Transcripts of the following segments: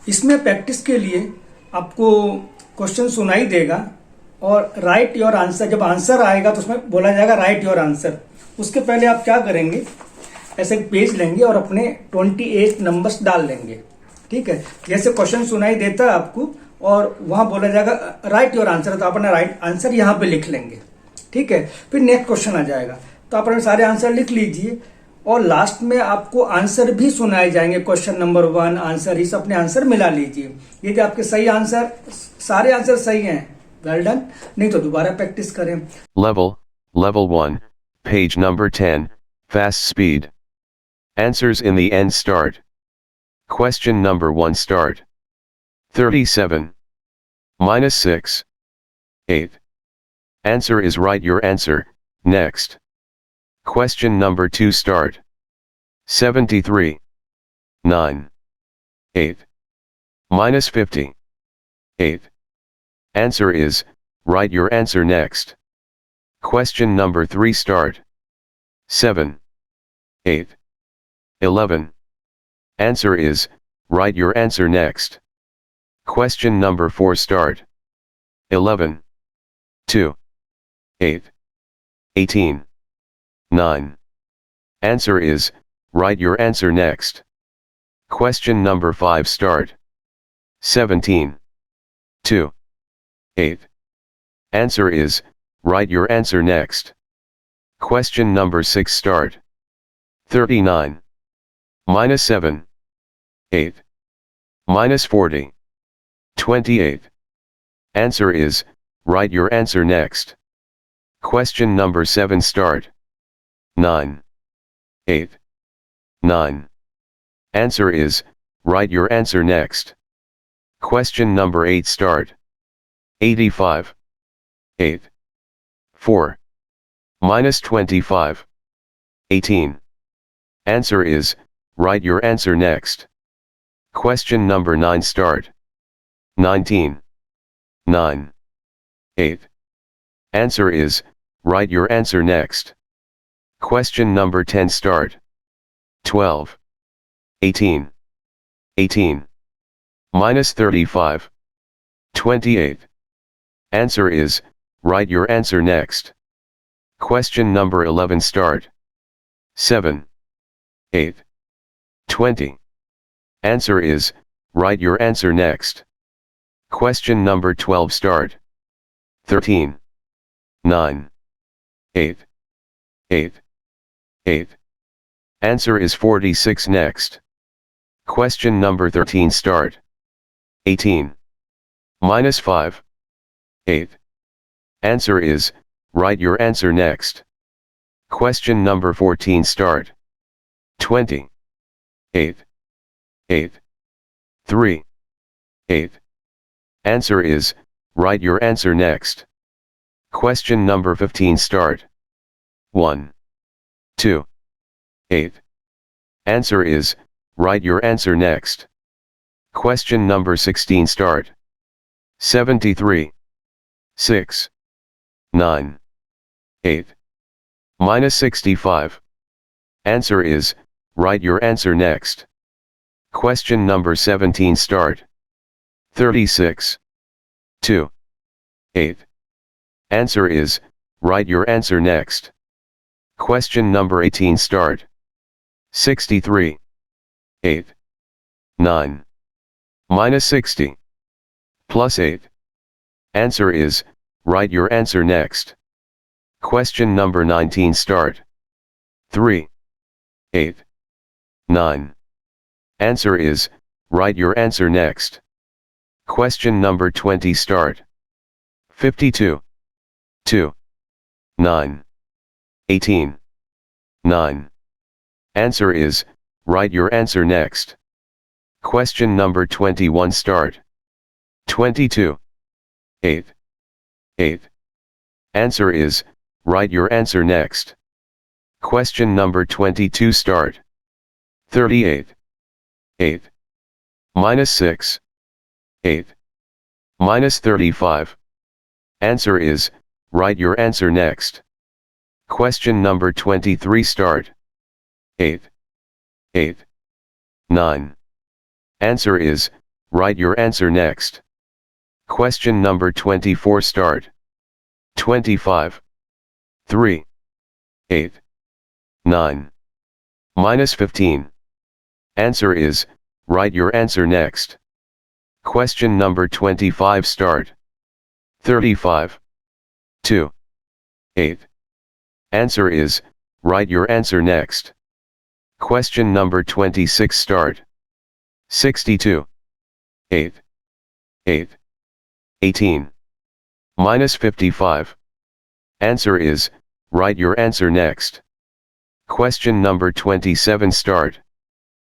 इसमें प्रैक्टिस के लिए आपको क्वेश्चन सुनाई देगा और राइट योर आंसर, जब आंसर आएगा तो उसमें बोला जाएगा राइट योर आंसर। उसके पहले आप क्या करेंगे, ऐसे एक पेज लेंगे और अपने 28 नंबर्स डाल लेंगे। ठीक है, जैसे क्वेश्चन सुनाई देता है आपको और वहां बोला जाएगा राइट योर आंसर, तो आप अपना राइट आंसर यहां पे लिख लेंगे। ठीक है, फिर नेक्स्ट क्वेश्चन आ जाएगा, तो आप अपने सारे आंसर लिख लीजिए और लास्ट में आपको आंसर भी सुनाए जाएंगे। क्वेश्चन नंबर 1 आंसर, इस अपने आंसर मिला लीजिए। यदि आपके सही आंसर, सारे आंसर सही हैं, वेल डन, नहीं तो दोबारा प्रैक्टिस करें। Level 1, page number 10, fast speed. Answers in the end start. Question number 1 start. 37. Minus 6. 8. Answer is right, your answer, next. Question number 2 start. 73. 9. 8. Minus 50. 8. Answer is, write your answer next. Question number 3 start. 7. 8. 11. Answer is, write your answer next. Question number 4 start. 11. 2. 8. 18. 9. Answer is, write your answer next. Question number 5 start. 17. 2. 8. Answer is, write your answer next. Question number 6 start. 39. Minus 7. 8. Minus 40. 28. Answer is, write your answer next. Question number 7 start. 9. 8. 9. Answer is, write your answer next. Question number 8 start. 85. 8. 4. Minus 25. 18. Answer is, write your answer next. Question number 9 start. 19. 9. 8. Answer is, write your answer next. Question number 10 start. 12. 18. 18. Minus 35. 28. Answer is, write your answer next. Question number 11 start. 7. 8. 20. Answer is, write your answer next. Question number 12 start. 13. 9. 8. 8. 8. Answer is 46 next. Question number 13 start. 18. Minus 5. 8. Answer is, write your answer next. Question number 14 start. 20. 8. 8. 3. 8. Answer is, write your answer next. Question number 15 start. 1. 2. 8. Answer is, write your answer next. Question number 16 start. 73. 6. 9. 8. Minus 65. Answer is, write your answer next. Question number 17 start. 36. 2. 8. Answer is, write your answer next. Question number 18 start. 63. 8. 9. Minus 60. Plus 8. Answer is, write your answer next. Question number 19 start. 3. 8. 9. Answer is, write your answer next. Question number 20 start. 52. 2. 9. 18. 9. Answer is, write your answer next. Question number 21 start. 22. 8. 8. Answer is, write your answer next. Question number 22 start. 38. 8. Minus 6. 8. Minus 35. Answer is, write your answer next. Question number 23 start. 8. 8. 9. Answer is, Write your answer next. Question number 24 start. 25. 3. 8. 9. Minus 15. Answer is, write your answer next. Question number 25 start. 35. 2. 8. Answer is, write your answer next. Question number 26 start. 62. 8. 8. 18. Minus 55. Answer is, write your answer next. Question number 27 start.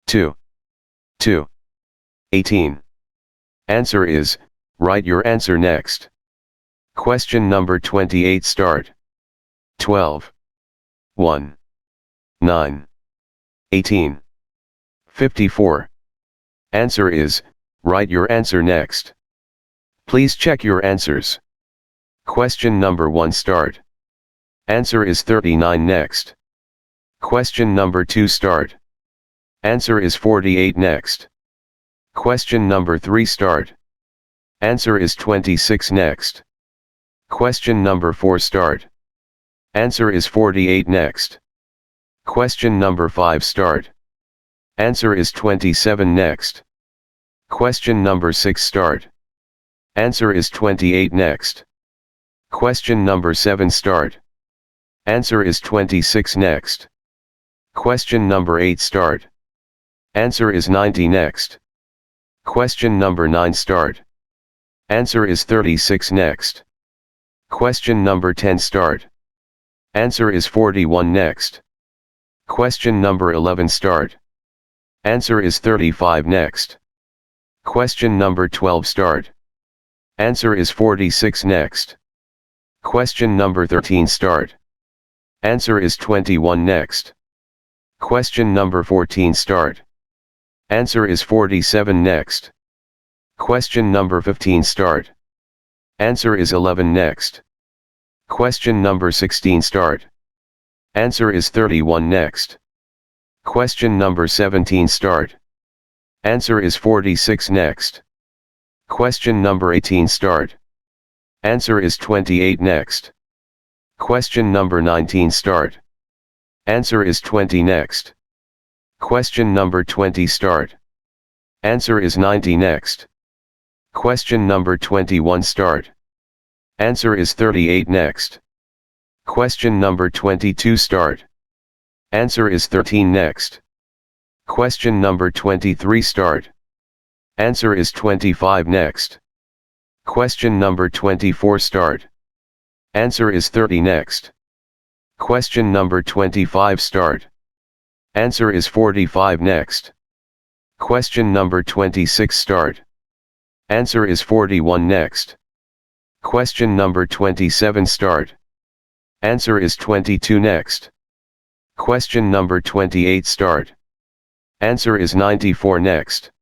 2. 2. 18. Answer is, write your answer next. Question number 28 start. 12. 1. 9. 18. 54. Answer is, write your answer next. Please check your answers. Question number 1 start. Answer is 39 next. Question number 2 start. Answer is 48 next. Question number 3 start. Answer is 26 next. Question number 4 start. Answer is 48 next. Question number 5 start. Answer is 27 next. Question number 6 start. Answer is 28 next. Question number 7 start. Answer is 26 next. Question number 8 start. Answer is 90 next. Question number 9 start. Answer is 36 next. Question number 10 start. Answer is 41 next. Question number 11 start. Answer is 35 next. Question number 12 start. Answer is 46 next. Question number 13 start. Answer is 21 next. Question number 14 start. Answer is 47 next. Question number 15 start. Answer is 11 next. Question number 16 start. Answer is 31 next. Question number 17 start. Answer is 46 next. Question number 18 start. Answer is 28 next. Question number 19 start. Answer is 20 next. Question number 20 start. Answer is 90 next. Question number 21 start. Answer is 38 next. Question number 22 start. Answer is 13 next. Question number 23 start. Answer is 25 next. Question number 24 start. Answer is 30 next. Question number 25 start. Answer is 45 next. Question number 26 start. Answer is 41 next. Question number 27 start. Answer is 22 next. Question number 28 start. Answer is 94 next.